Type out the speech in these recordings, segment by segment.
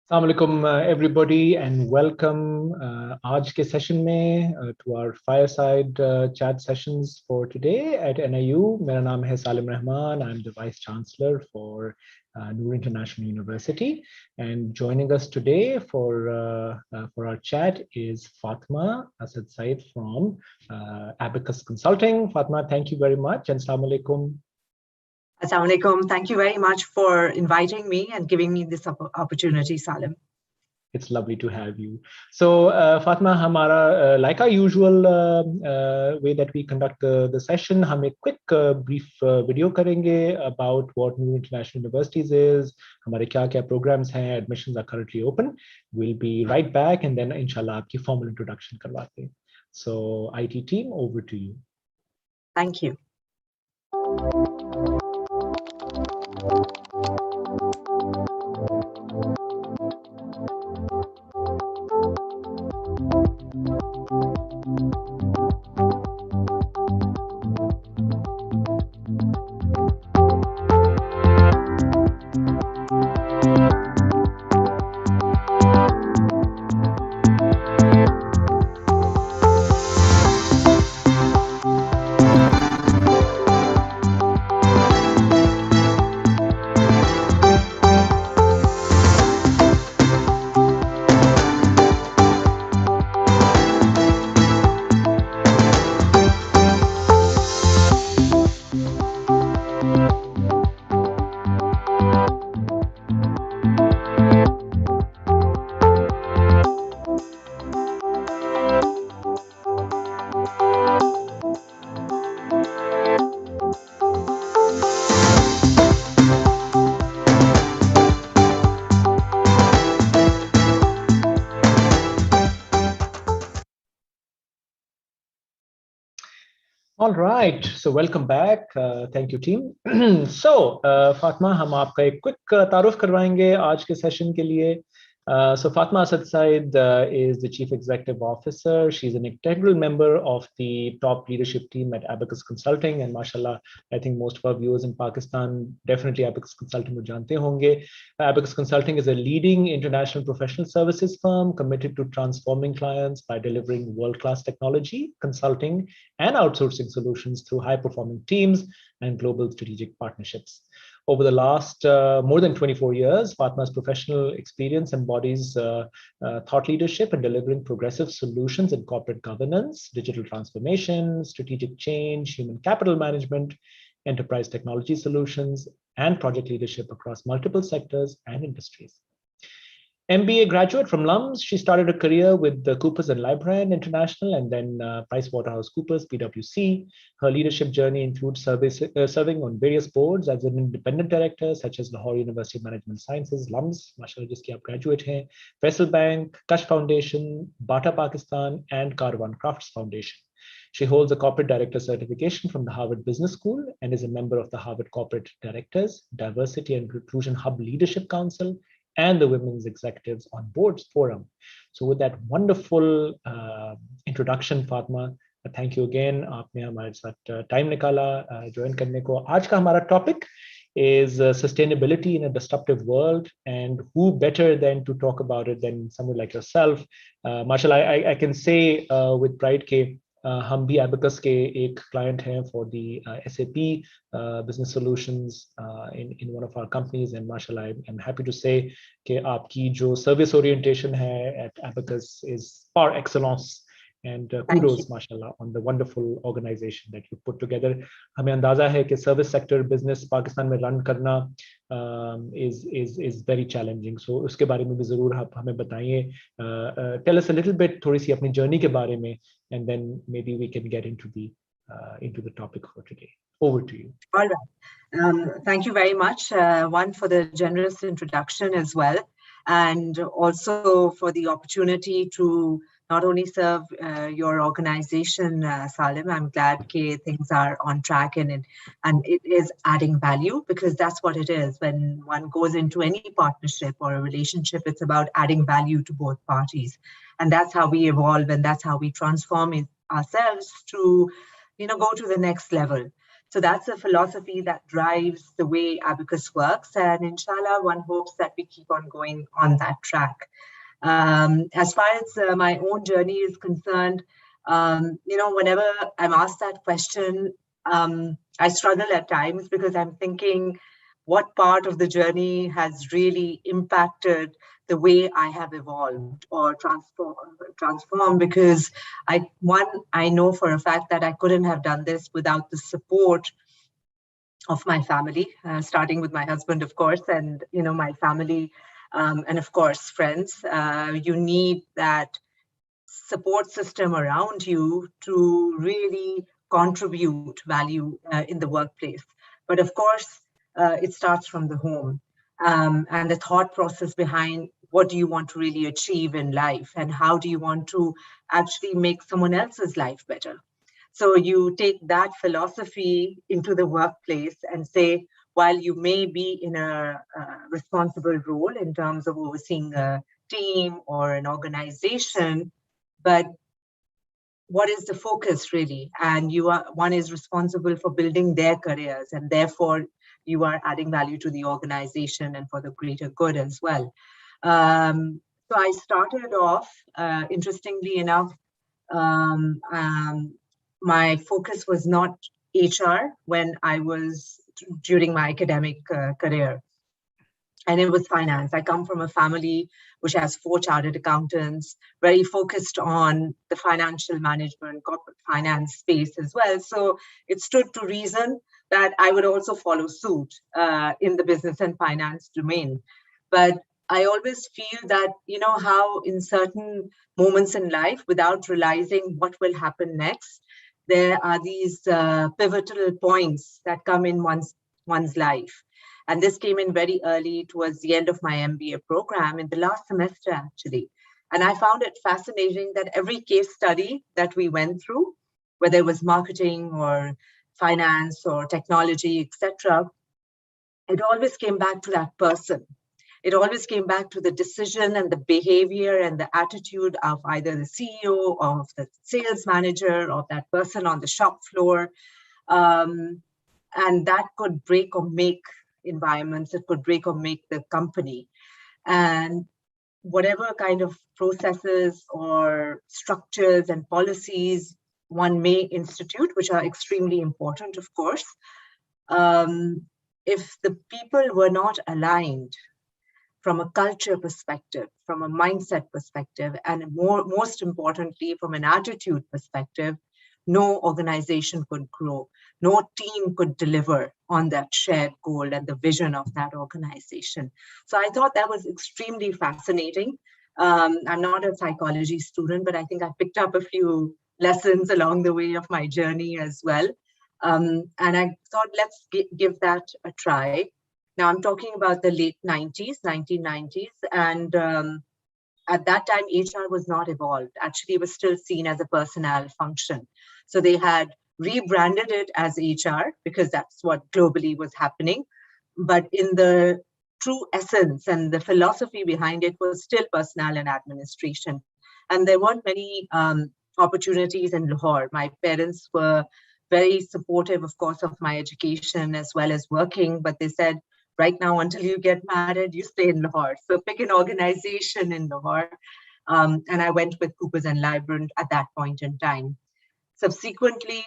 Assalamu alaikum everybody and welcome आज के session में to our fireside chat sessions for today at NIU. मेरा नाम है सालिम Rahman. I'm the Vice Chancellor for Noor International University, and joining us today for our chat is Fatma Asad Said from Abacus Consulting. Fatma, thank you very much and Assalamu alaikum. Assalamu alaikum. Thank you very much for inviting me and giving me this opportunity, Salim. It's lovely to have you. So, Fatma, hamara like our usual way that we conduct the session, hum ek quick brief video karenge about what Noor International Universities is, hamare kya programs hain, admissions are currently open. We'll be right back and then inshallah aapki formal introduction karwate hain. So, IT team, over to you. Thank you. All right, so welcome back. Thank you, team. So, Fatma, हम आपका एक quick तारुफ करवाएंगे आज के session के लिए. So Fatma Asad Said is the Chief Executive Officer. She's an integral member of the top leadership team at Abacus Consulting. And mashallah, I think most of our viewers in Pakistan definitely Abacus Consulting will jante honge. Abacus Consulting is a leading international professional services firm committed to transforming clients by delivering world-class technology, consulting, and outsourcing solutions through high-performing teams and global strategic partnerships. Over the last more than 24 years, Fatma's professional experience embodies thought leadership and delivering progressive solutions in corporate governance, digital transformation, strategic change, human capital management, enterprise technology solutions, and project leadership across multiple sectors and industries. MBA graduate from LUMS, she started a career with the Coopers and Lybrand International and then PricewaterhouseCoopers, PwC. Her leadership journey includes serving on various boards as an independent director, such as Lahore University of Management Sciences, LUMS, mashallah jiski aap graduate hain, Faisal Bank, Kash Foundation, Bata Pakistan, and Karwan Crafts Foundation. She holds a corporate director certification from the Harvard Business School and is a member of the Harvard Corporate Directors, Diversity and Inclusion Hub Leadership Council, and the Women's Executives on Boards Forum. So with that wonderful introduction, Fatma, thank you again. आपने हमारे साथ time निकाला join करने को. आज का हमारा topic is sustainability in a disruptive world, and who better than to talk about it than someone like yourself. Mashallah, I can say with pride के हम भी Abacus के एक client हैं for the SAP business solutions in one of our companies, and mashallah, I'm happy to say कि आपकी जो service orientation है at Abacus is par excellence, and kudos mashallah on the wonderful organization that you put together. हमें अंदाजा है कि service sector business Pakistan में run करना is very challenging. So उसके बारे में भी ज़रूर आप हमें बताइए. Tell us a little bit थोड़ी सी अपनी journey के बारे में, and then maybe we can get into the topic for today. Over to you. All right. Thank you very much, one, for the generous introduction as well, and also for the opportunity to not only serve your organization, Salim. I'm glad that things are on track and it is adding value, because that's what it is. When one goes into any partnership or a relationship, it's about adding value to both parties. And that's how we evolve, and that's how we transform ourselves to, go to the next level. So that's a philosophy that drives the way Abacus works. And inshallah, one hopes that we keep on going on that track. As far as my own journey is concerned, whenever I'm asked that question, I struggle at times, because I'm thinking what part of the journey has really impacted the way I have evolved or transformed, because I know for a fact that I couldn't have done this without the support of my family, starting with my husband, of course, and, my family, and of course, friends. You need that support system around you to really contribute value in the workplace. But of course, it starts from the home, and the thought process behind what do you want to really achieve in life, and how do you want to actually make someone else's life better. So you take that philosophy into the workplace and say, while you may be in a responsible role in terms of overseeing a team or an organization, but what is the focus really? And one is responsible for building their careers, and therefore you are adding value to the organization and for the greater good as well. So I started off, interestingly enough, my focus was not HR when I was during my academic career, and it was finance. I come from a family which has 4 chartered accountants, very focused on the financial management, corporate finance space as well. So it stood to reason that I would also follow suit in the business and finance domain. But I always feel that, how in certain moments in life, without realizing what will happen next, there are these pivotal points that come in one's life. And this came in very early towards the end of my MBA program, in the last semester, actually. And I found it fascinating that every case study that we went through, whether it was marketing or finance or technology, etc., it always came back to that person. it always came back to the decision and the behavior and the attitude of either the CEO, of the sales manager, of that person on the shop floor. And that could break or make environments, it could break or make the company. And whatever kind of processes or structures and policies one may institute, which are extremely important, of course, if the people were not aligned from a culture perspective, from a mindset perspective, and most importantly, from an attitude perspective, no organization could grow, no team could deliver on that shared goal and the vision of that organization. So I thought that was extremely fascinating. I'm not a psychology student, but I think I picked up a few lessons along the way of my journey as well. And I thought, let's give that a try. Now I'm talking about the late 90s, 1990s. And at that time, HR was not evolved. Actually, it was still seen as a personnel function. So they had rebranded it as HR because that's what globally was happening. But in the true essence and the philosophy behind it was still personnel and administration. And there weren't many opportunities in Lahore. My parents were very supportive, of course, of my education as well as working, but they said, right now, until you get married, you stay in Lahore. So pick an organization in Lahore. And I went with Coopers and Lybrand at that point in time. Subsequently,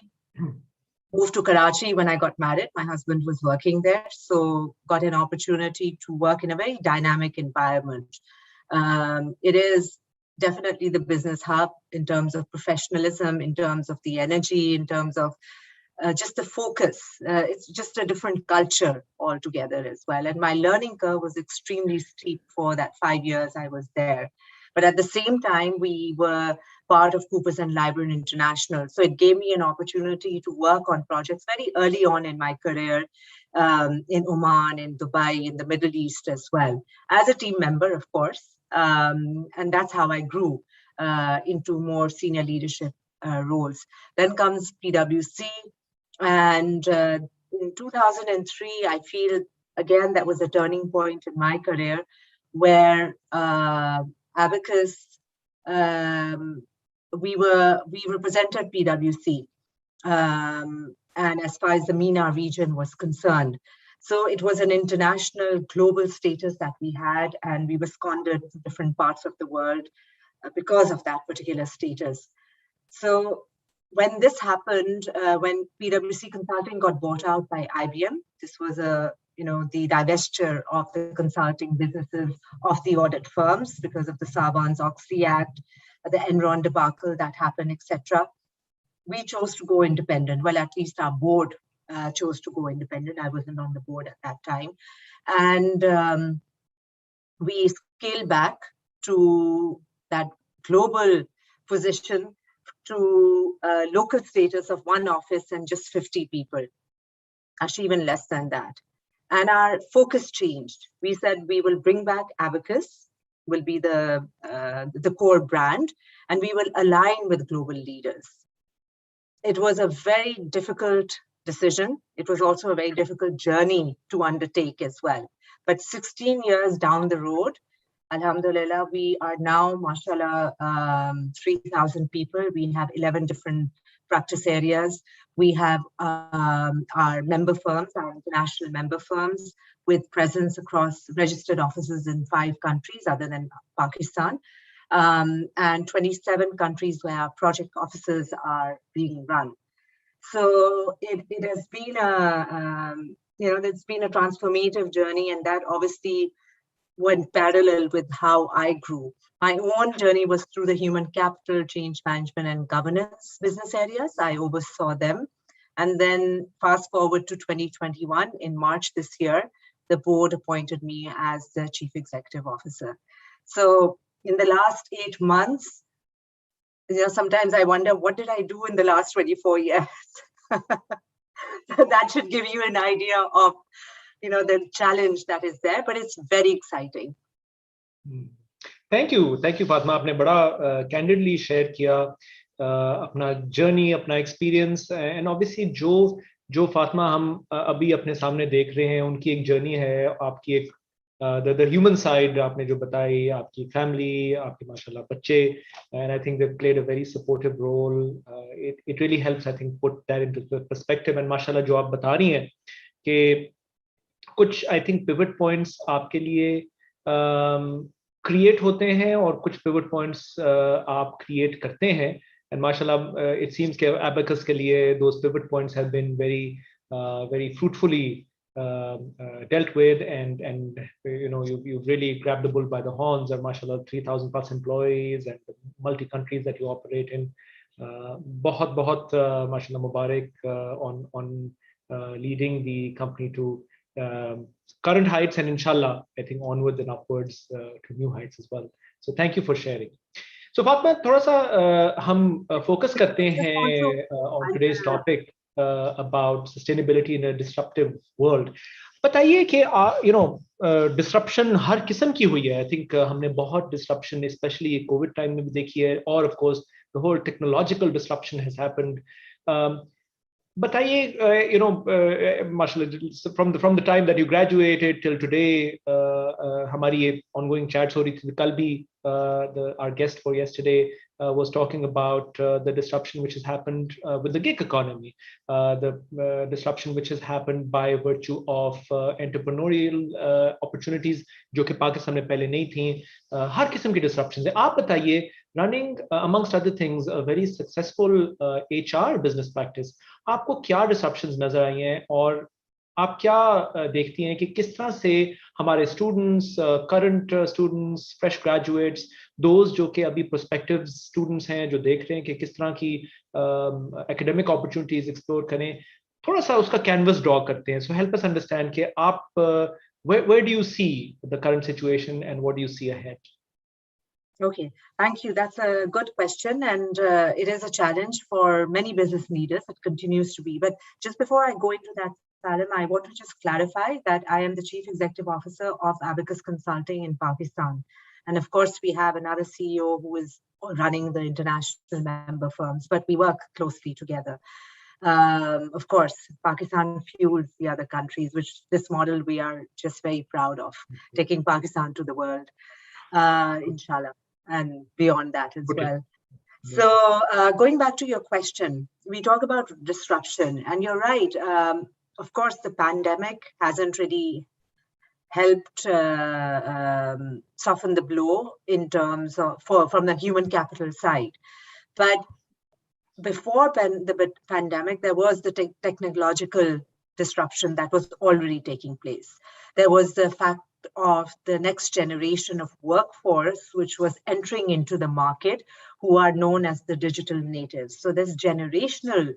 moved to Karachi when I got married. My husband was working there, so got an opportunity to work in a very dynamic environment. It is definitely the business hub in terms of professionalism, in terms of the energy, in terms of just the focus. It's just a different culture altogether as well. And my learning curve was extremely steep for that 5 years I was there. But at the same time, we were part of Coopers and Lybrand International. So it gave me an opportunity to work on projects very early on in my career, in Oman, in Dubai, in the Middle East as well, as a team member, of course. And that's how I grew into more senior leadership roles. Then comes PwC. And in 2003, I feel, again, that was a turning point in my career where Abacus, we represented PwC, and as far as the MENA region was concerned. So it was an international global status that we had, and we were seconded to different parts of the world because of that particular status. So when this happened, when PwC Consulting got bought out by IBM, this was the divestiture of the consulting businesses of the audit firms because of the Sarbanes-Oxley Act, the Enron debacle that happened, etc. We chose to go independent. Well, at least our board chose to go independent. I wasn't on the board at that time. And we scaled back to that global position to a local status of one office and just 50 people, actually even less than that. And our focus changed. We said we will bring back Abacus, will be the core brand, and we will align with global leaders. It was a very difficult decision. It was also a very difficult journey to undertake as well. But 16 years down the road, Alhamdulillah, we are now, mashallah, 3,000 people. We have 11 different practice areas. We have our member firms, our international member firms, with presence across registered offices in 5 countries other than Pakistan, and 27 countries where our project offices are being run. So it has been it's been a transformative journey, and that obviously went parallel with how I grew. My own journey was through the human capital, change management, and governance business areas. I oversaw them. And then fast forward to 2021, in March this year, the board appointed me as the Chief Executive Officer. So in the last 8 months, sometimes I wonder, what did I do in the last 24 years? That should give you an idea of the challenge that is there, but it's very exciting. Thank you, Fatma. आपने बड़ा candidly share किया अपना journey, अपना experience, and obviously जो फातिमा हम अभी अपने सामने देख रहे हैं, उनकी एक journey है, आपकी एक the human side आपने जो बताई, आपकी family, आपके माशाल्लाह बच्चे, and I think they've played a very supportive role. It really helps, I think, put that into the perspective. And माशाल्लाह जो आप बता रही हैं कि कुछ I think pivot points आपके लिए create होते हैं और कुछ pivot points आप create करते हैं. And mashallah, it seems कि Abacus के लिए those pivot points have been very fruitfully dealt with, and you know, you've really grabbed the bull by the horns. And mashallah, 3,000 plus employees and multi countries that you operate in. बहुत mashallah mubarak on leading the company to current heights, and inshallah, I think onwards and upwards to new heights as well. So thank you for sharing. So Fatma, थोड़ा सा हम focus करते हैं on today's topic about sustainability in a disruptive world. बताइए कि you know disruption हर किस्म की हुई है. I think हमने बहुत disruption, especially COVID time में भी देखी है, और of course the whole technological disruption has happened. बताइए, you know, mashallah, from the time that you graduated till today, हमारी ये ongoing chats हो रही थी. कल भी our guest for yesterday was talking about the disruption which has happened with the gig economy, the disruption which has happened by virtue of entrepreneurial opportunities जो कि पाकिस्तान में पहले नहीं थी. हर किस्म की disruptions है. आप बताइए, running amongst other things a very successful HR business practice, आपको क्या disruptions नजर आई हैं और आप क्या देखती हैं कि किस तरह से हमारे students, current students, fresh graduates, those जो कि अभी prospective students हैं, जो देख रहे हैं कि किस तरह की academic opportunities explore करें, थोड़ा सा उसका canvas draw करते हैं. So help us understand कि आप where do you see the current situation and what do you see ahead? Okay, thank you. That's a good question, and it is a challenge for many business leaders. It continues to be. But just before I go into that, Salim, I want to just clarify that I am the Chief Executive Officer of Abacus Consulting in Pakistan. And of course, we have another CEO who is running the international member firms, but we work closely together. Of course, Pakistan fuels the other countries, which this model we are just very proud of, taking Pakistan to the world, inshallah, and beyond that as well. So going back to your question, we talk about disruption, and you're right. Of course, the pandemic hasn't really helped soften the blow in terms of from the human capital side. But before the pandemic, there was the technological disruption that was already taking place. There was the fact of the next generation of workforce, which was entering into the market, who are known as the digital natives. So this generational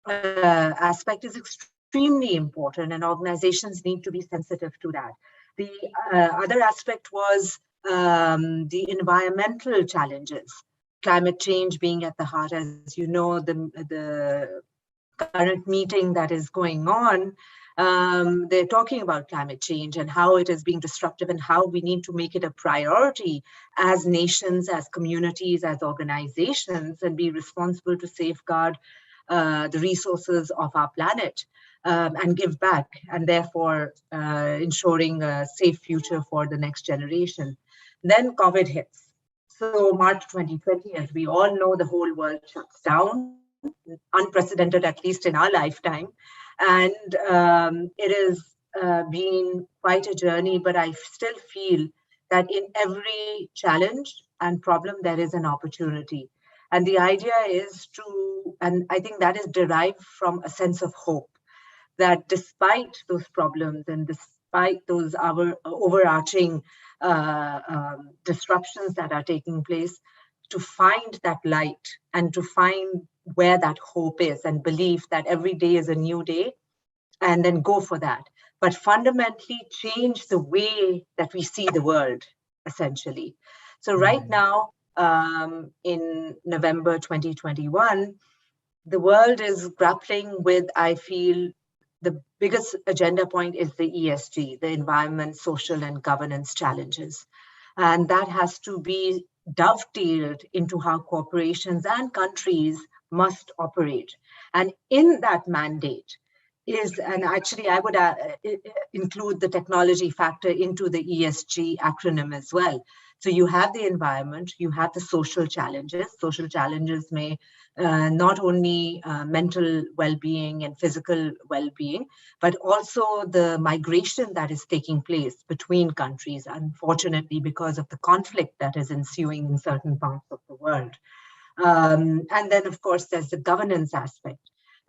aspect is extremely important, and organizations need to be sensitive to that. The other aspect was the environmental challenges, climate change being at the heart. As you know, the current meeting that is going on, they're talking about climate change and how it is being disruptive and how we need to make it a priority as nations, as communities, as organizations, and be responsible to safeguard the resources of our planet and give back, and therefore ensuring a safe future for the next generation. Then COVID hits. So March 2020, as we all know, the whole world shuts down, unprecedented, at least in our lifetime. And it has been quite a journey, but I still feel that in every challenge and problem, there is an opportunity. And the idea is to, and I think that is derived from a sense of hope, that despite those problems and despite those overarching disruptions that are taking place, to find that light and to find where that hope is and believe that every day is a new day, and then go for that. But fundamentally change the way that we see the world, essentially. So right now, in November 2021, the world is grappling with, I feel, the biggest agenda point is the ESG, the environment, social, and governance challenges. And that has to be dovetailed into how corporations and countries must operate. And in that mandate, is, and actually I would include the technology factor into the ESG acronym as well. So you have the environment, you have the social challenges. Social challenges may not only mental well-being and physical well-being, but also the migration that is taking place between countries, unfortunately, because of the conflict that is ensuing in certain parts of the world. And then, of course, there's the governance aspect.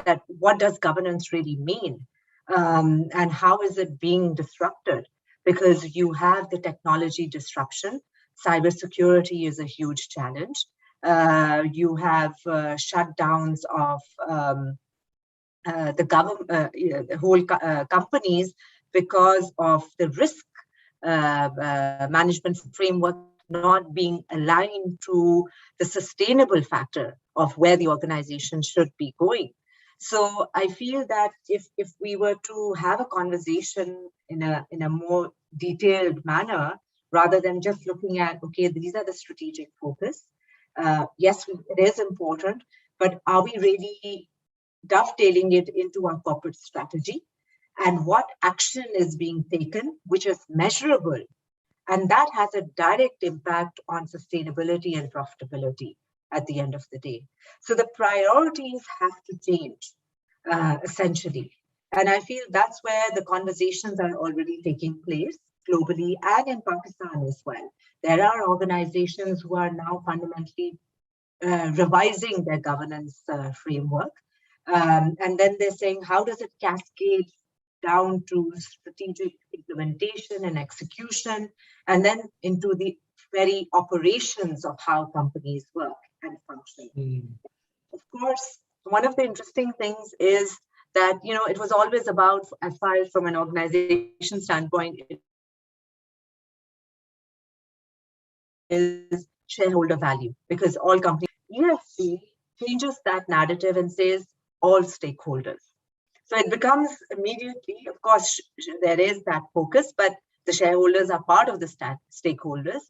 That what does governance really mean? And how is it being disrupted? Because you have the technology disruption. Cybersecurity is a huge challenge. You have shutdowns of the whole companies because of the risk management framework not being aligned to the sustainable factor of where the organization should be going. So I feel that if we were to have a conversation in a more detailed manner, rather than just looking at, okay, these are the strategic focus. Yes, it is important, but are we really dovetailing it into our corporate strategy? And what action is being taken, which is measurable? And that has a direct impact on sustainability and profitability at the end of the day. So the priorities have to change, essentially. And I feel that's where the conversations are already taking place globally and in Pakistan as well. There are organizations who are now fundamentally revising their governance framework. And then they're saying, how does it cascade down to strategic implementation and execution, and then into the very operations of how companies work and function. Of course, one of the interesting things is that, you know, it was always about, as far as from an organization standpoint, it is shareholder value, because all companies, ESG changes that narrative and says all stakeholders. So it becomes immediately, of course, there is that focus, but the shareholders are part of the stakeholders,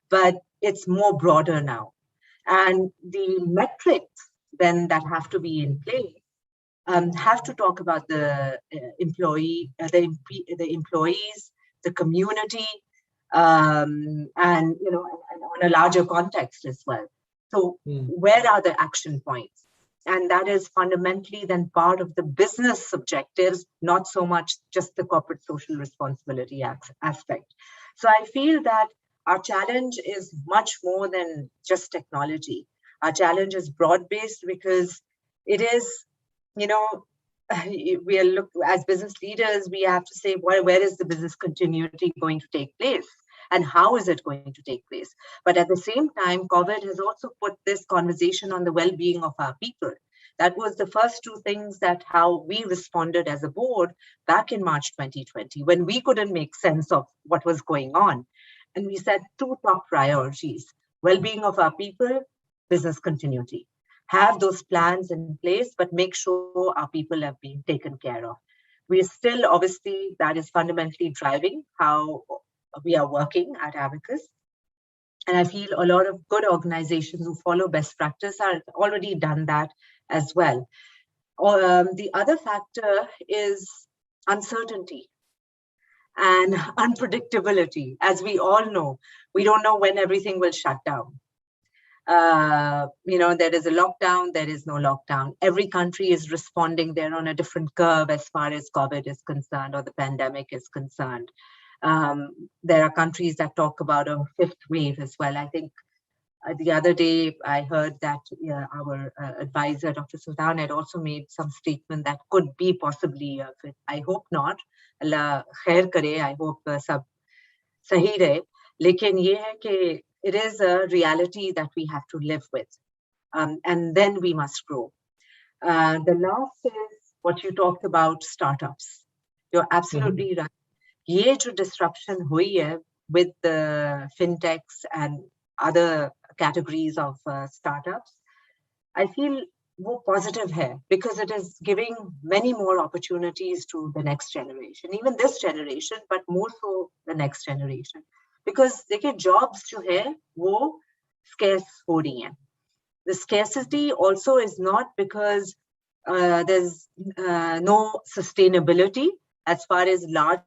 but it's more broader now. And the metrics then that have to be in place have to talk about the employees, the community, and, you know, and on a larger context as well. So where are the action points? And that is fundamentally then part of the business objectives, not so much just the corporate social responsibility aspect. So I feel that our challenge is much more than just technology. Our challenge is broad-based because it is, you know, we are as business leaders, we have to say, where is the business continuity going to take place? And how is it going to take place? But at the same time, COVID has also put this conversation on the well-being of our people. That was the first two things that how we responded as a board back in March 2020, when we couldn't make sense of what was going on. And we set two top priorities: well-being of our people, business continuity. Have those plans in place, but make sure our people have been taken care of. We are still, obviously, that is fundamentally driving how we are working at Abacus. And I feel a lot of good organizations who follow best practice are already done that as well. The other factor is uncertainty and unpredictability. As we all know, we don't know when everything will shut down. You know, there is a lockdown, there is no lockdown. Every country is responding. They're on a different curve as far as COVID is concerned or the pandemic is concerned. There are countries that talk about a fifth wave as well. I think the other day I heard that our advisor, Dr. Sultan, had also made some statement that could be possibly, I hope not, Allah khair kare, I hope sab sahi rahe. Lekin ye hai ki it is a reality that we have to live with. And then we must grow. The last is what you talked about, startups. You're absolutely right. ये जो disruption हुई है with the fintechs and other categories of startups, I feel more positive here because it is giving many more opportunities to the next generation, even this generation, but more so the next generation. Because देखिए jobs जो है वो scarce हो रही हैं. The scarcity also is not because there's no sustainability as far as large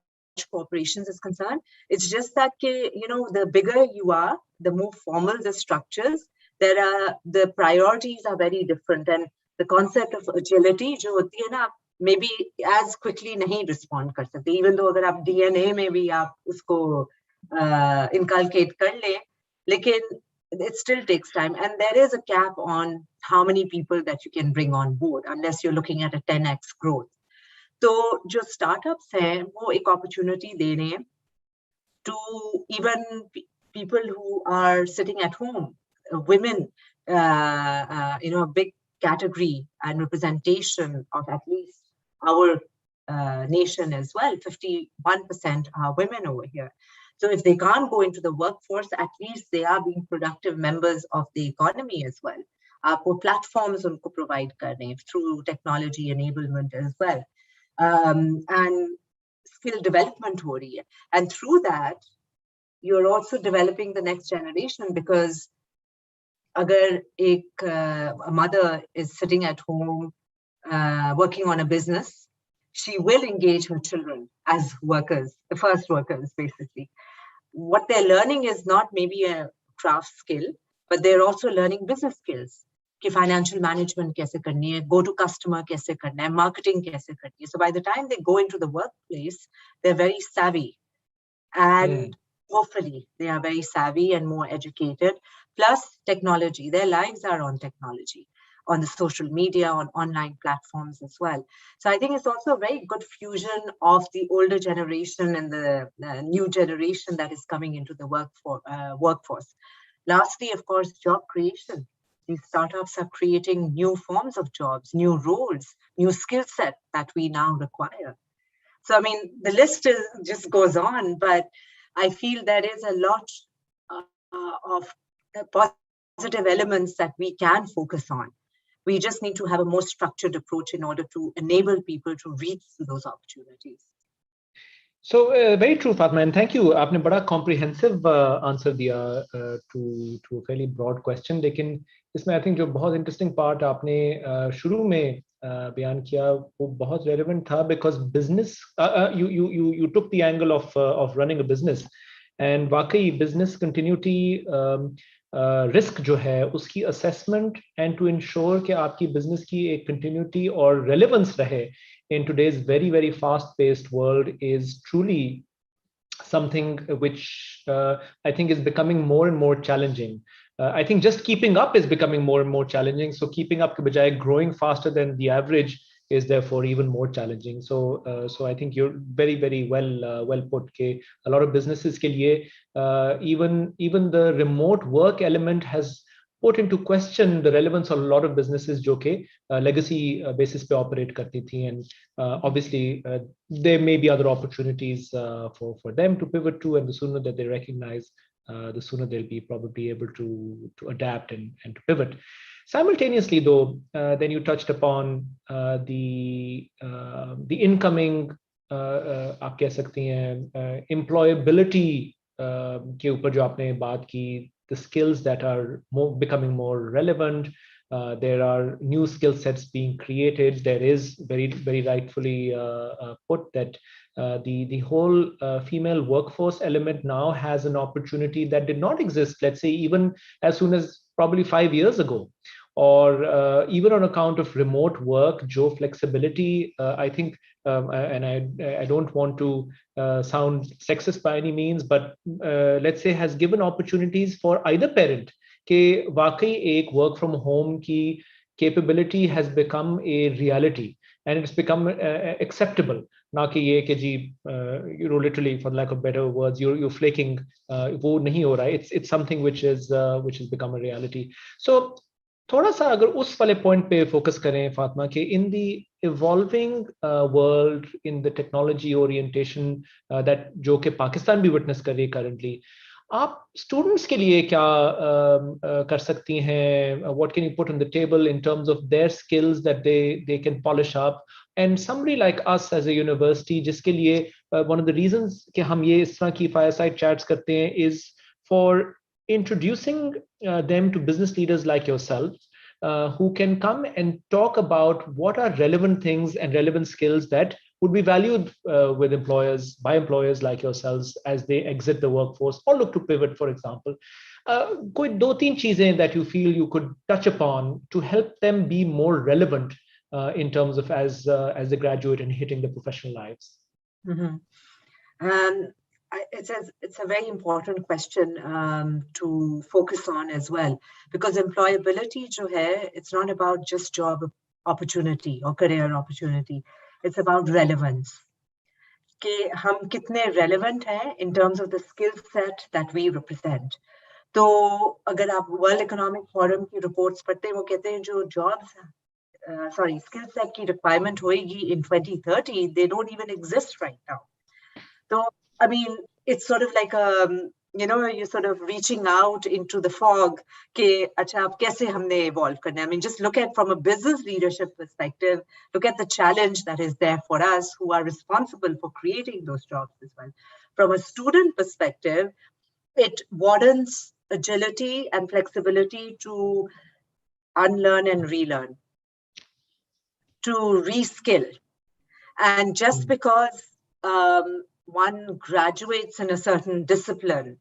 corporations is concerned. It's just that, the bigger you are, the more formal the structures, the priorities are very different. And the concept of agility, जो होती है ना, maybe as quickly नहीं respond कर सकते, even though अगर आप DNA में भी आप उसको inculcate कर ले, लेकिन it still takes time, and there is a cap on how many people that you can bring on board unless you're looking at a 10x growth. तो जो startups हैं वो एक opportunity दे रहे हैं to even people who are sitting at home, women, a big category and representation of at least our nation as well. 51% are women over here. So if they can't go into the workforce, at least they are being productive members of the economy as well. आपको platforms उनको provide करने through technology enablement as well, and skill development हो रही है. And through that, you're also developing the next generation, because अगर a mother is sitting at home working on a business, she will engage her children as workers, the first workers, basically. What they're learning is not maybe a craft skill, but they're also learning business skills. कि financial management कैसे करनी है, go to customer कैसे करना है, marketing कैसे करनी है. So by the time they go into the workplace, they're very savvy, and hopefully they are very savvy and more educated. Plus technology, their lives are on technology, on the social media, on online platforms as well. So I think it's also a very good fusion of the older generation and the new generation that is coming into the workforce. Lastly, of course, job creation. These startups are creating new forms of jobs, new roles, new skill set that we now require. So, I mean, the list just goes on, but I feel there is a lot of positive elements that we can focus on. We just need to have a more structured approach in order to enable people to reach those opportunities. So very true, Fatma, and thank you. आपने बड़ा comprehensive answer दिया to a fairly broad question. लेकिन इसमें I think जो बहुत interesting part आपने शुरू में बयान किया वो बहुत relevant था, because business you took the angle of running a business, and वाकई business continuity risk जो है उसकी assessment and to ensure कि आपकी business की एक continuity और relevance रहे in today's very, very fast-paced world is truly something which I think is becoming more and more challenging. I think just keeping up is becoming more and more challenging. So keeping up के बजाय growing faster than the average is therefore even more challenging. So I think you're very, very well put. के a lot of businesses के लिए even the remote work element has put into question the relevance of a lot of businesses जो कि legacy basis पे operate करती थी, and obviously there may be other opportunities for them to pivot to, and the sooner that they recognize, the sooner they'll be probably able to adapt and to pivot. Simultaneously, though, then you touched upon the incoming आप कह सकती हैं employability के ऊपर जो आपने बात की, the skills that are becoming more relevant. There are new skill sets being created. There is very, very rightfully put that the whole female workforce element now has an opportunity that did not exist, let's say, even as soon as probably 5 years ago, or even on account of remote work, job flexibility. I think, and I don't want to sound sexist by any means, but let's say has given opportunities for either parent कि वाकई एक work from home की capability has become a reality, and it's become acceptable. ना कि ये कि जी you know, literally, for lack of better words, you're flaking, वो नहीं हो रहा है. It's something which has become a reality. So थोड़ा सा अगर उस वाले पॉइंट पे फोकस करें फातिमा कि in the evolving world, in the technology orientation that जो कि पाकिस्तान भी विटनेस कर रही है करंटली, आप स्टूडेंट्स के लिए क्या कर सकती हैं? What can you put on the table in terms of their skills that they can polish up, and somebody like us as a university जिसके लिए वन ऑफ द रीजंस कि हम ये इस तरह की फायरसाइड चैट्स करते हैं is for introducing them to business leaders like yourself, who can come and talk about what are relevant things and relevant skills that would be valued with employers, by employers like yourselves as they exit the workforce or look to pivot, for example. कोई दो तीन चीजें that you feel you could touch upon to help them be more relevant in terms of as they graduate and hitting the professional lives. Mm-hmm. It's a very important question to focus on as well, because employability jo hai, it's not about just job opportunity or career opportunity. It's about relevance. कि हम कितने relevant हैं in terms of the skill set that we represent. तो अगर आप World Economic Forum की reports पढ़ते हैं, वो कहते हैं जो jobs skill set की requirement होएगी in 2030, they don't even exist right now. So, I mean, it's sort of like you're sort of reaching out into the fog. कि अच्छा अब कैसे हमने evolve करना? I mean, just look at from a business leadership perspective, look at the challenge that is there for us who are responsible for creating those jobs as well. From a student perspective, it warrants agility and flexibility to unlearn and relearn, to reskill. And just because one graduates in a certain discipline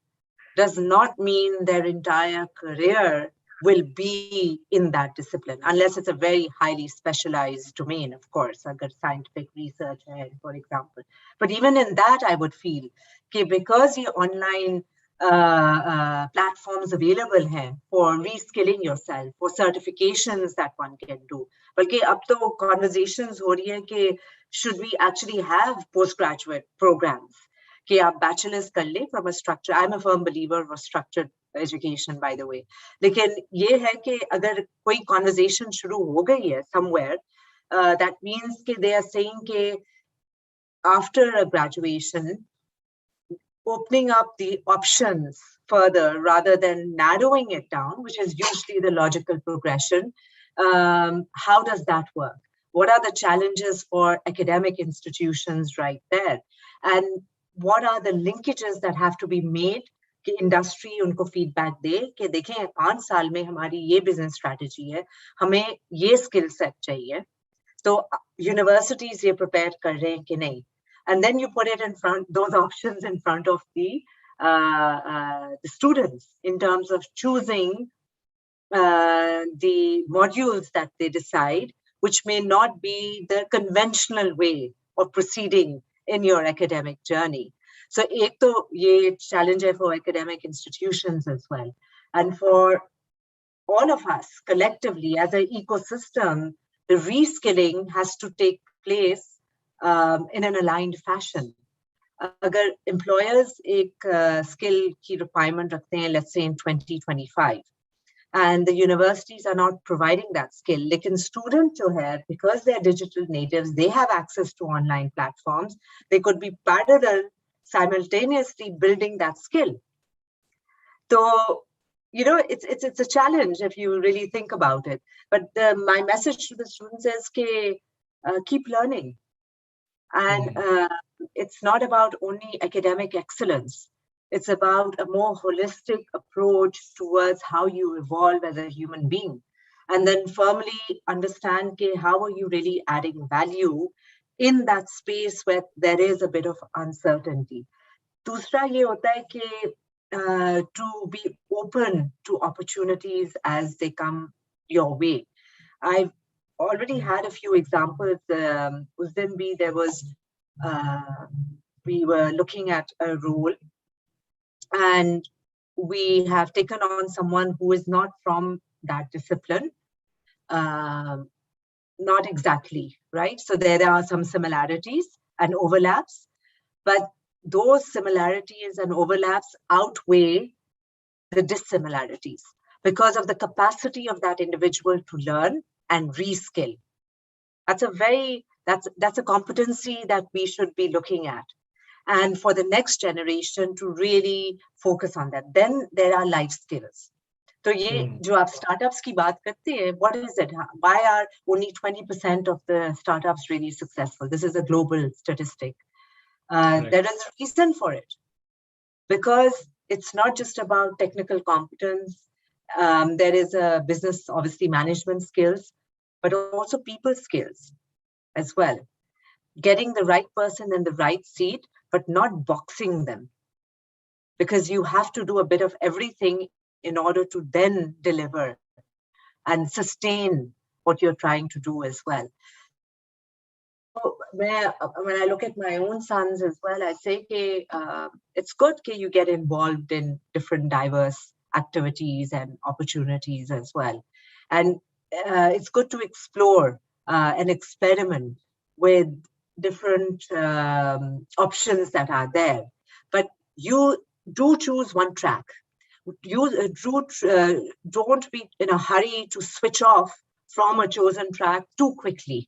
does not mean their entire career will be in that discipline, unless it's a very highly specialized domain, of course, agar scientific research hai, for example. But even in that, I would feel that because ye online platforms available hai for reskilling yourself, for certifications that one can do. Balki ab to conversations ho rahi hai कि should we actually have postgraduate programs? कि आप bachelor's कर ले from a structure. I'm a firm believer of structured education, by the way. लेकिन ये है कि अगर कोई conversation शुरू हो गई है somewhere, that means कि they are saying कि after a graduation, opening up the options further rather than narrowing it down, which is usually the logical progression. How does that work? What are the challenges for academic institutions right there? And what are the linkages that have to be made कि industry उनको feedback दे कि देखें 5 साल में हमारी ये business strategy है, हमें ये skill set चाहिए. So universities ये prepare कर रहे हैं कि नहीं? And then you put it in front, those options in front of the students in terms of choosing the modules that they decide, which may not be the conventional way of proceeding in your academic journey. So ek to ye challenge hai for academic institutions as well. And for all of us collectively as an ecosystem, the reskilling has to take place in an aligned fashion. Agar employers ek skill ki requirement rakhte hain, let's say in 2025, and the universities are not providing that skill. Lekin students jo hai, because they're digital natives, they have access to online platforms. They could be parallel, simultaneously building that skill. So, you know, it's a challenge if you really think about it. But my message to the students is ke, keep learning. And it's not about only academic excellence. It's about a more holistic approach towards how you evolve as a human being. And then firmly understand ke, how are you really adding value in that space where there is a bit of uncertainty. Dusra ye hota hai ke, to be open to opportunities as they come your way. I've already had a few examples. Us din bhi there was, we were looking at a role, and we have taken on someone who is not from that discipline. Not exactly, right? So there are some similarities and overlaps, but those similarities and overlaps outweigh the dissimilarities because of the capacity of that individual to learn and reskill. That's a competency that we should be looking at. And for the next generation to really focus on that. Then there are life skills. So ye jo aap startups ki baat karte hain, what is it? Why are only 20% of the startups really successful? This is a global statistic. There is a reason for it. Because it's not just about technical competence. There is a business, obviously, management skills, but also people skills as well. Getting the right person in the right seat, but not boxing them, because you have to do a bit of everything in order to then deliver and sustain what you're trying to do as well. So when I look at my own sons as well, I say it's good that you get involved in different diverse activities and opportunities as well. And it's good to explore and experiment with different options that are there. But you do choose one track. You don't be in a hurry to switch off from a chosen track too quickly.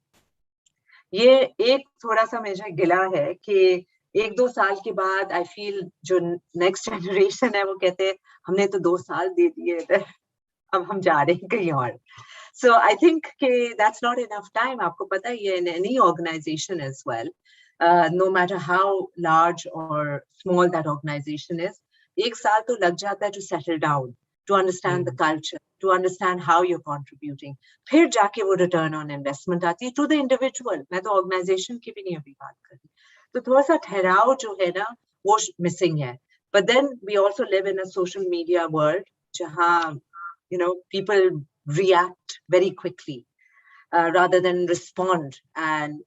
ये एक थोड़ा सा मुझे गिला है कि 1-2 साल के बाद आई फील जो नेक्स्ट जनरेशन है वो कहते हैं हमने तो 2 साल दे दिए इधर अब हम जा रहे हैं कहीं और. So I think that's not enough time. आपको पता है in any organization as well, no matter how large or small that organization is, 1 साल तो लग जाता है to settle down, to understand the culture, to understand how you're contributing. फिर जाके वो return on investment आती है to the individual. मैं तो organization की भी नहीं अभी बात कर रही. तो थोड़ा सा ठहराव जो है ना वो missing है. But then we also live in a social media world जहाँ people react very quickly rather than respond, and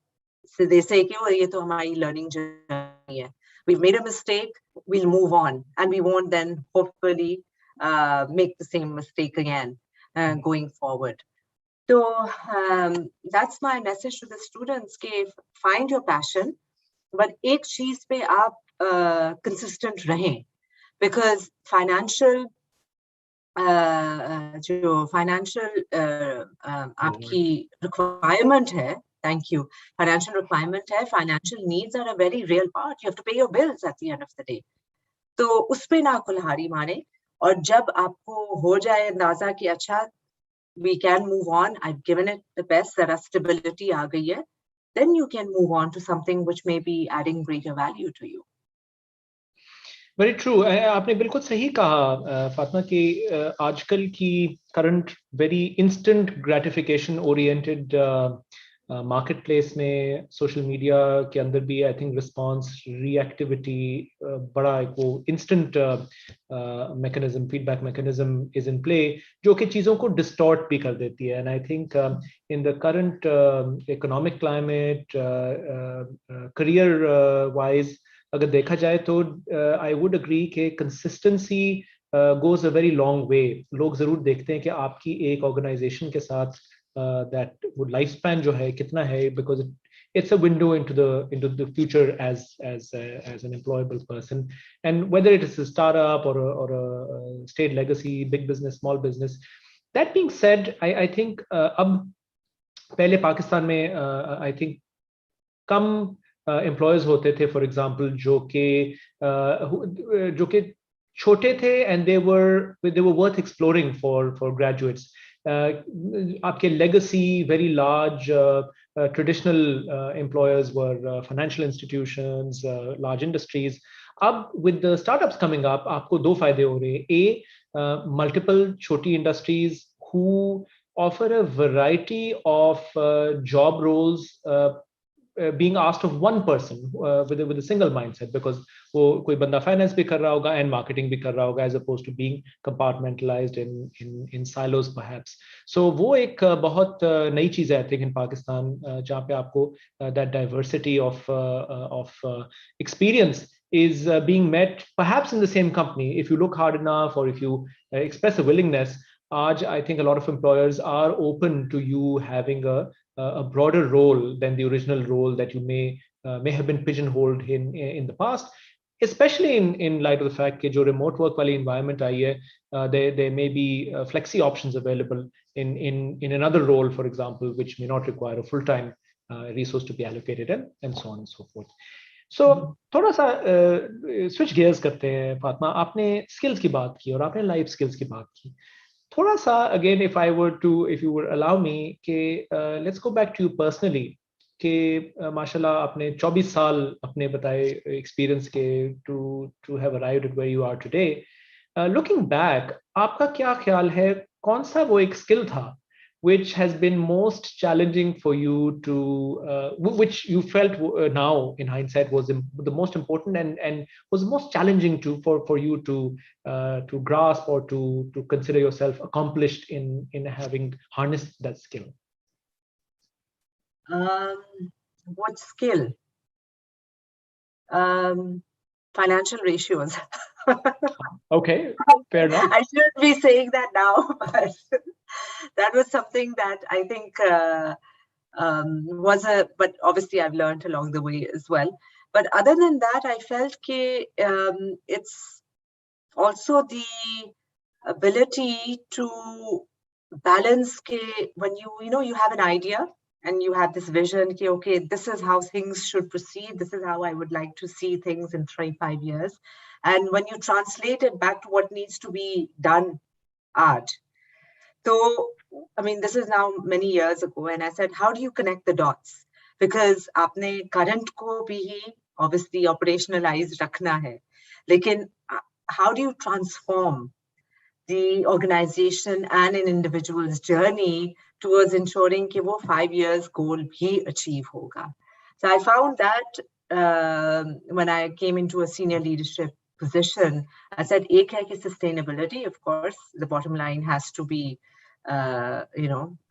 so they say ye to hamari learning journey hai, we've made a mistake, we'll move on, and we won't then hopefully make the same mistake again going forward. So that's my message to the students कि find your passion, but एक चीज पे आप consistent रहें, because financial जो financial आपकी requirement है, thank you, financial requirement है, financial needs are a very real part. You have to pay your bills at the end of the day. तो उस पे ना कुल्हाड़ी मारे, और जब आपको हो जाए अंदाजा कि अच्छा we can move on, I've given it the best, there are stability आ गई है, then you can move on to something which may be adding greater value to you. Very true. आपने बिल्कुल सही कहा फातिमा कि आजकल की current very instant gratification oriented market place में सोशल मीडिया के अंदर भी आई थिंक रिस्पॉन्स रिएक्टिविटी बड़ा एक वो instant mechanism, feedback mechanism is in play, जो कि चीज़ों को डिस्टॉर्ट भी कर देती है. And I think in the current economic climate, career wise अगर देखा जाए तो आई वुड अग्री कि consistency goes a very long way. लोग जरूर देखते हैं कि आपकी एक ऑर्गेनाइजेशन के साथ दैट वो लाइफ स्पैन जो है कितना है, because it's a window into the future as an employable person, and whether it is a startup or a state legacy, big business, small business. That being said, I think अब पहले पाकिस्तान में I think come employees होते थे, for example, जो कि छोटे थे and they were worth exploring for graduates. आपके legacy very large traditional employers were financial institutions, large industries. अब with the startups coming up, आपको दो फायदे हो रहे हैं. Multiple छोटी industries who offer a variety of job roles being asked of one person with a single mindset, because वो कोई बंदा finance भी कर रहा होगा and marketing भी कर रहा होगा, as opposed to being compartmentalized in silos perhaps. So वो एक बहुत नई चीज़ है I think in Pakistan, जहाँ पे आपको that diversity of experience is being met perhaps in the same company if you look hard enough, or if you express a willingness. आज I think a lot of employers are open to you having a broader role than the original role that you may have been pigeonholed in the past, especially in light of the fact that जो remote work वाली environment आई है, there may be flexi options available in another role, for example, which may not require a full-time resource to be allocated, and so on and so forth. So थोड़ा सा switch gears करते हैं. फातिमा, आपने skills की बात की और आपने life skills की बात की. थोड़ा सा again, if you would allow me, कि let's go back to you personally, कि माशाल्लाह आपने 24 साल अपने बताए experience के to have arrived at where you are today. Looking back, आपका क्या ख्याल है कौन सा वो एक skill था which has been most challenging for you to which you felt now in hindsight was the most important and was most challenging for you to grasp or to consider yourself accomplished in having harnessed that skill? What skill? Financial ratios. Okay, fair enough. I shouldn't be saying that now, but that was something that I think but obviously I've learned along the way as well. But other than that, I felt it's also the ability to balance when you have an idea and you have this vision, okay, this is how things should proceed. This is how I would like to see things in 3-5 years. And when you translate it back to what needs to be done, art. So, I mean, this is now many years ago. And I said, how do you connect the dots? Because aapne current ko bhi obviously operationalized rakhna hai. Lekin, how do you transform the organization and an individual's journey towards ensuring that wo 5 years goal bhi achieve hoga? So I found that when I came into a senior leadership position, I said, ek hai ki sustainability, of course, the bottom line has to be,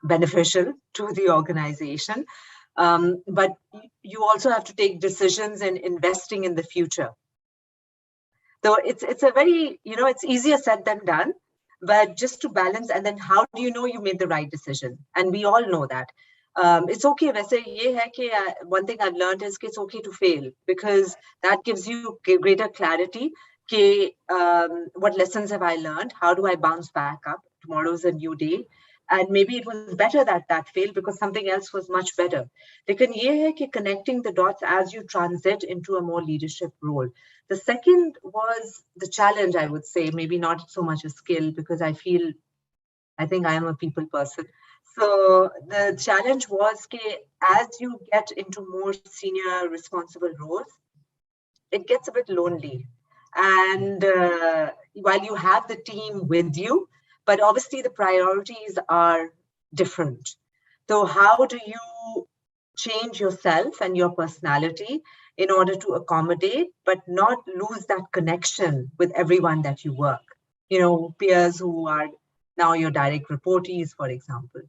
beneficial to the organization. But you also have to take decisions in investing in the future. So it's a very, it's easier said than done, but just to balance, and then how do you know you made the right decision? And we all know that. It's okay. One thing I've learned is it's okay to fail, because that gives you greater clarity. What lessons have I learned? How do I bounce back up? Tomorrow's a new day. And maybe it was better that failed because something else was much better. Lekin ye hai ki connecting the dots as you transit into a more leadership role. The second was the challenge, I would say, maybe not so much a skill, because I think I am a people person. So the challenge was as you get into more senior responsible roles, it gets a bit lonely. And while you have the team with you, but obviously the priorities are different. So how do you change yourself and your personality in order to accommodate, but not lose that connection with everyone that you work? Peers who are now your direct reportees, for example.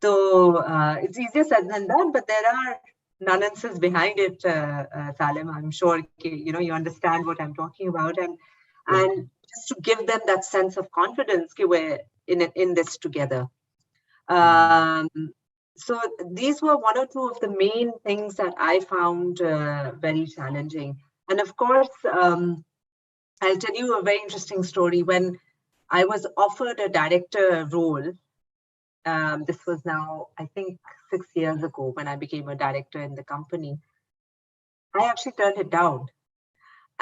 So it's easier said than done, but there are nuances behind it, Salim. I'm sure you understand what I'm talking about, and just to give them that sense of confidence, we're in this together. So these were one or two of the main things that I found very challenging. And of course, I'll tell you a very interesting story. When I was offered a director role, this was now, I think, 6 years ago when I became a director in the company, I actually turned it down.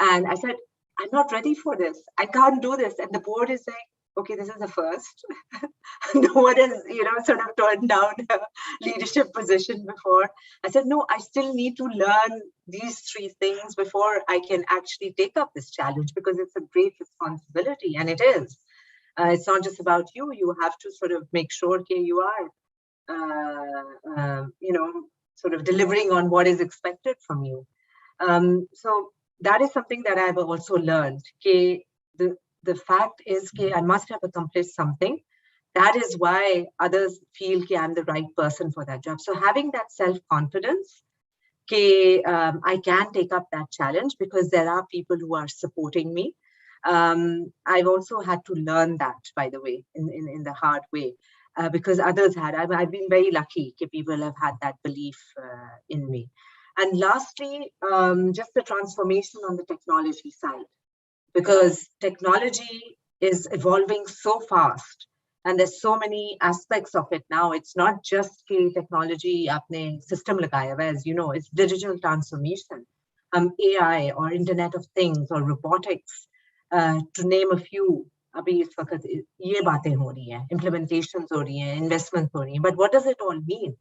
And I said, I'm not ready for this. I can't do this. And the board is like, okay, this is the first. No one has, sort of turned down a leadership position before. I said, no, I still need to learn these 3 things before I can actually take up this challenge, because it's a great responsibility, and it is. It's not just about you. You have to sort of make sure you are, sort of delivering on what is expected from you. So that is something that I've also learned. The fact is I must have accomplished something. That is why others feel I'm the right person for that job. So having that self-confidence, I can take up that challenge because there are people who are supporting me. I've also had to learn that, by the way, in the hard way, because others had. I've been very lucky that people have had that belief in me. And lastly, just the transformation on the technology side, because technology is evolving so fast and there's so many aspects of it now. It's not just technology, aapne system lagaya hua, as you know, it's digital transformation, AI or Internet of Things or robotics, to name a few. Abhi is waqt ye baatein ho rahi hain, implementations ho rahi hain, investments ho rahi hain. But what does it all mean?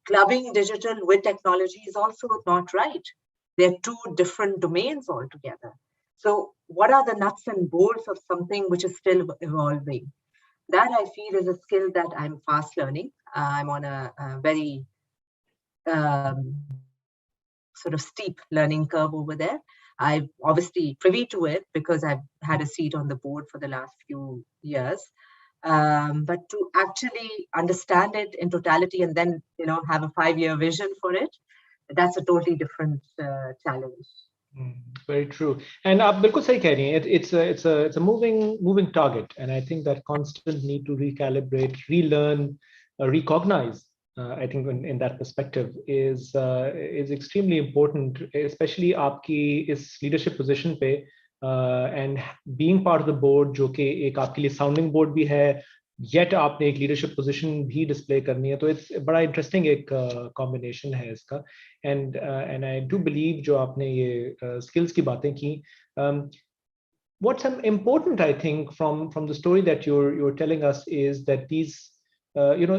Clubbing digital with technology is also not right. They're 2 different domains altogether. So what are the nuts and bolts of something which is still evolving. That I feel is a skill that I'm fast learning. I'm on a very sort of steep learning curve over there. I'm obviously privy to it because I've had a seat on the board for the last few years. But to actually understand it in totality and then, have a 5-year vision for it, that's a totally different challenge. Very true. And आप बिल्कुल सही कह रही हैं. It's a moving target, and I think that constant need to recalibrate, relearn, recognize. I think in that perspective is extremely important, especially आपकी इस leadership position पे, and being part of the board, जो कि एक आपके लिए sounding board भी है, yet आपने एक leadership position भी display करनी है, तो it's बड़ा interesting एक combination है इसका. And I do believe जो आपने ये skills की बातें की, what's important, I think, from the story that you're telling us is that these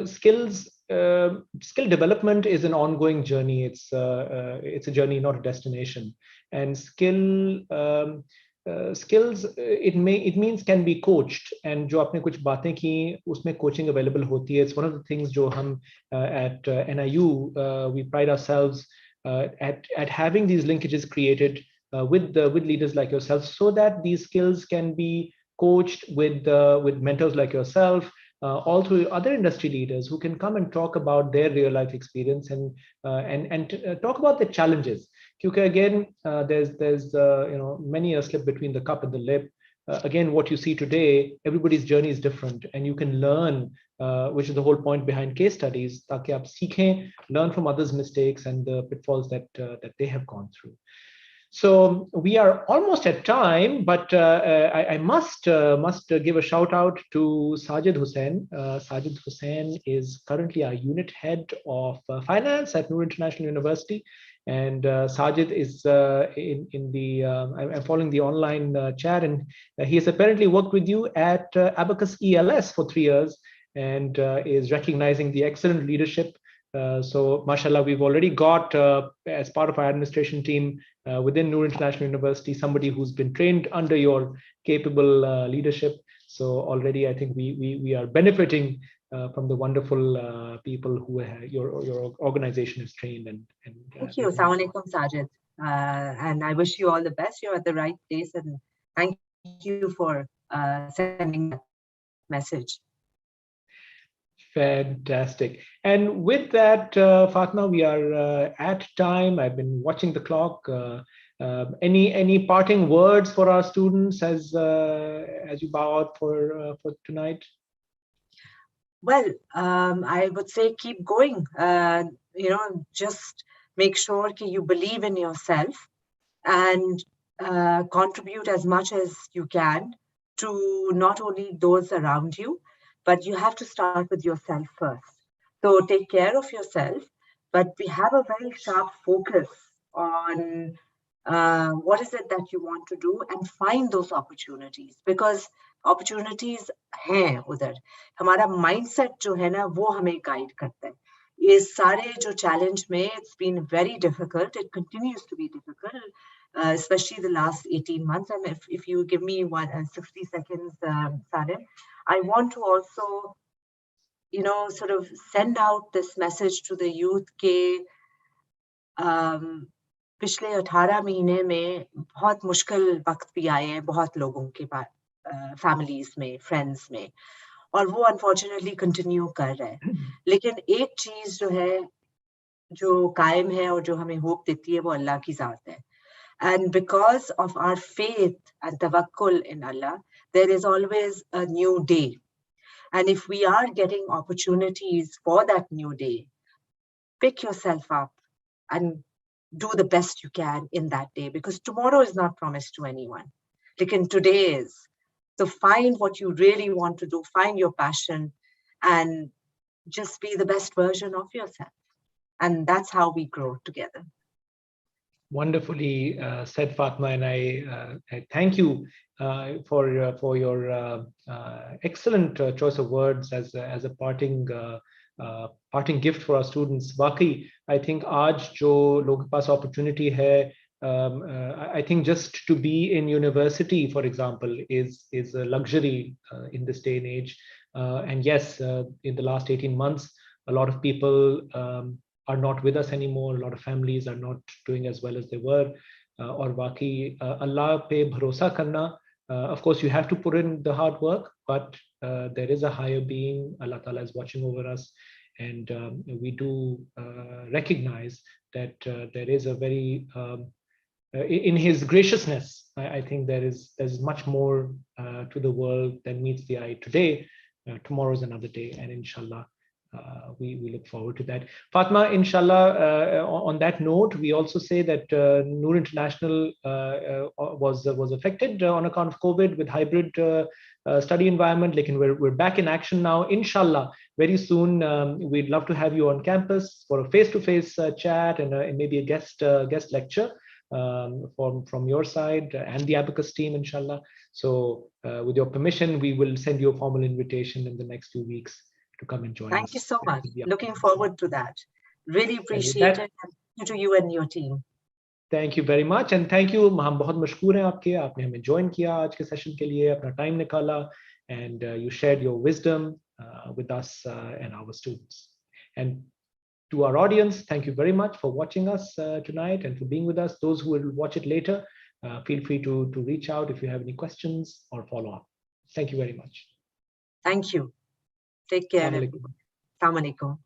skills, skill development is an ongoing journey. It's a journey, not a destination. And skills, it means can be coached. And जो आपने कुछ बातें की, उसमें coaching available होती है. It's one of the things जो हम at NIU we pride ourselves at having these linkages created with leaders like yourself, so that these skills can be coached with mentors like yourself, also other industry leaders who can come and talk about their real life experience and talk about the challenges. Because again, there's many a slip between the cup and the lip. Again, what you see today, everybody's journey is different, and you can learn, which is the whole point behind case studies, ताकि आप सीखें, learn from others' mistakes and the pitfalls that they have gone through. So we are almost at time, but I must give a shout out to Sajid Hussain. Sajid Hussain is currently our unit head of finance at Noor International University, and Sajid is in the. I'm following the online chat, and he has apparently worked with you at Abacus ELS for 3 years, and is recognizing the excellent leadership. So, mashallah, we've already got, as part of our administration team within Noor International University, somebody who's been trained under your capable leadership. So already, I think we are benefiting from the wonderful people who your organization has trained. And thank you. Assalamu alaikum, Sajid. And I wish you all the best. You're at the right place, and thank you for sending that message. Fantastic. And with that, Fatma, we are at time. I've been watching the clock. Any parting words for our students as you bow out for tonight? Well, I would say keep going. Just make sure that you believe in yourself and contribute as much as you can to not only those around you, but you have to start with yourself first. So take care of yourself, but we have a very sharp focus on what is it that you want to do, and find those opportunities, because opportunities हैं उधर. हमारा mindset जो है ना, वो हमें guide करता है. ये सारे जो challenge में, it's been very difficult. It continues to be difficult, especially the last 18 months. And if you give me 60 seconds, Salim, I want to also, sort of send out this message to the youth के पिछले 18 महीने में बहुत मुश्किल वक्त भी आए हैं बहुत लोगों के पास, फैमिलीज में, फ्रेंड्स में, और वो अनफॉर्चुनेटली कंटिन्यू कर रहे हैं. लेकिन एक चीज जो है, जो कायम है और जो हमें होप देती है, वो अल्लाह की जात है. And because of our faith and tawakkul in Allah, there is always a new day. And if we are getting opportunities for that new day, pick yourself up and do the best you can in that day, because tomorrow is not promised to anyone. Like today is. So find what you really want to do, find your passion, and just be the best version of yourself. And that's how we grow together. Wonderfully said, Fatma, and I thank you for your excellent choice of words as a parting gift for our students. वाकई I think आज जो लोगों के पास opportunity है, I think just to be in university, for example, is a luxury in this day and age. And yes, in the last 18 months, a lot of people are not with us anymore. A lot of families are not doing as well as they were. Or waqi Allah pe bharosa karna. Of course, you have to put in the hard work, but there is a higher being. Allah Ta'ala is watching over us. And we do recognize that there is a very in his graciousness, I think there's much more to the world than meets the eye today. Tomorrow is another day, and inshallah, we look forward to that. Fatma, inshallah, on that note, we also say that Noor International was affected on account of COVID with hybrid study environment. Like, we're back in action now. Inshallah, very soon, we'd love to have you on campus for a face-to-face chat and maybe a guest lecture from your side and the Abacus team, inshallah. So with your permission, we will send you a formal invitation in the next few weeks to come and join us. Thank you so much. Looking forward to that. Really appreciate it. Thank you to you and your team. Thank you very much, and thank you. हम बहुत मशकूर हैं आपके, आपने हमें join किया आज के session के लिए, अपना time निकाला, and you shared your wisdom with us and our students. And to our audience, thank you very much for watching us tonight and for being with us. Those who will watch it later, feel free to reach out if you have any questions or follow up. Thank you very much. Thank you. Take care. Assalamu alaikum.